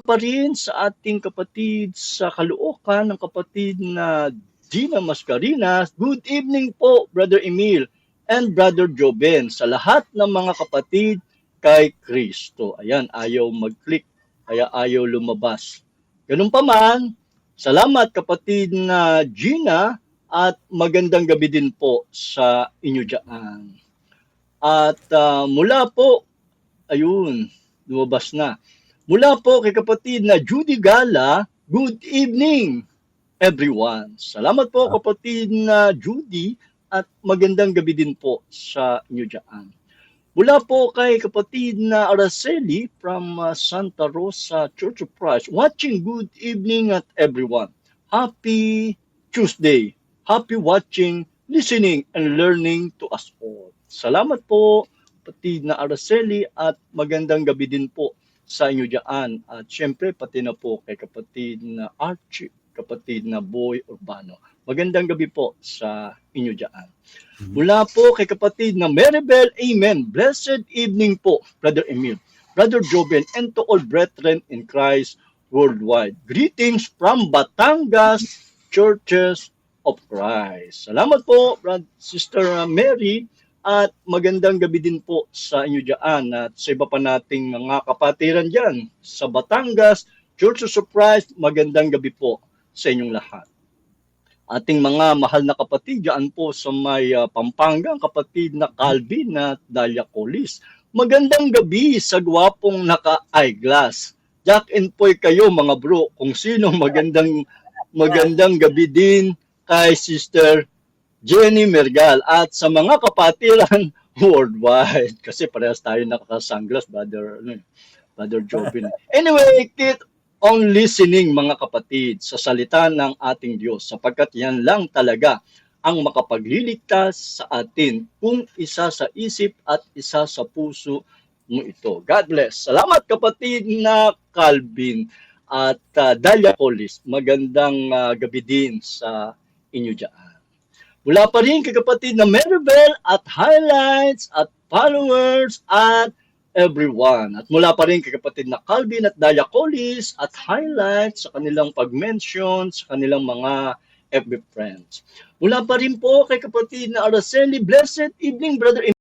pa rin sa ating kapatid sa Caloocan, ng kapatid na Gina Mascarinas. Good evening po, Brother Emil and Brother Joben, sa lahat ng mga kapatid kay Kristo. Ayan, ayaw mag-click, kaya ayaw lumabas. Ganun pa man, salamat kapatid na Gina at magandang gabi din po sa inyo dyan. At mula po, ayun, lumabas na. Mula po kay kapatid na Judy Gala, good evening everyone. Salamat po kapatid na Judy at magandang gabi din po sa inyo dyan. Mula po kay kapatid na Araceli from Santa Rosa Church of Christ, watching good evening at everyone. Happy Tuesday. Happy watching, listening, and learning to us all. Salamat po kapatid na Araceli at magandang gabi din po sa inyo dyan. At syempre, pati na po kay kapatid na Archie, kapatid na Boy Urbano. Magandang gabi po sa inyo dyan. Mula po kay kapatid na Maribel, amen. Blessed evening po, Brother Emil, Brother Joben, and to all brethren in Christ worldwide. Greetings from Batangas Churches of Christ. Salamat po, Sister Mary, at magandang gabi din po sa inyo dyan at sa iba pa nating mga kapatiran dyan sa Batangas, Churches of Christ, magandang gabi po sa inyong lahat. Ating mga mahal na kapatid dyan po sa may Pampanga, kapatid na Calvin at Dalia Colis. Magandang gabi sa gwapong naka-eyeglass. Jack and Poy kayo mga bro, kung sino magandang gabi din kay Sister Jenny Mergal at sa mga kapatiran worldwide. Kasi parehas tayo nakaka-sunglass, Brother Jobin. Anyway, keep on listening mga kapatid sa salita ng ating Diyos sapagkat yan lang talaga ang makapagliligtas sa atin kung isa sa isip at isa sa puso mo ito. God bless. Salamat kapatid na Calvin at Dalia Colis. Magandang gabi din sa inyo dyan. Mula pa rin kay kapatid na Maribel at highlights at followers at everyone. At mula pa rin kay kapatid na Calvin at Dalia Colis at highlights sa kanilang pag-mention sa kanilang mga FB friends. Mula pa rin po kay kapatid na Araceli, blessed evening, Brother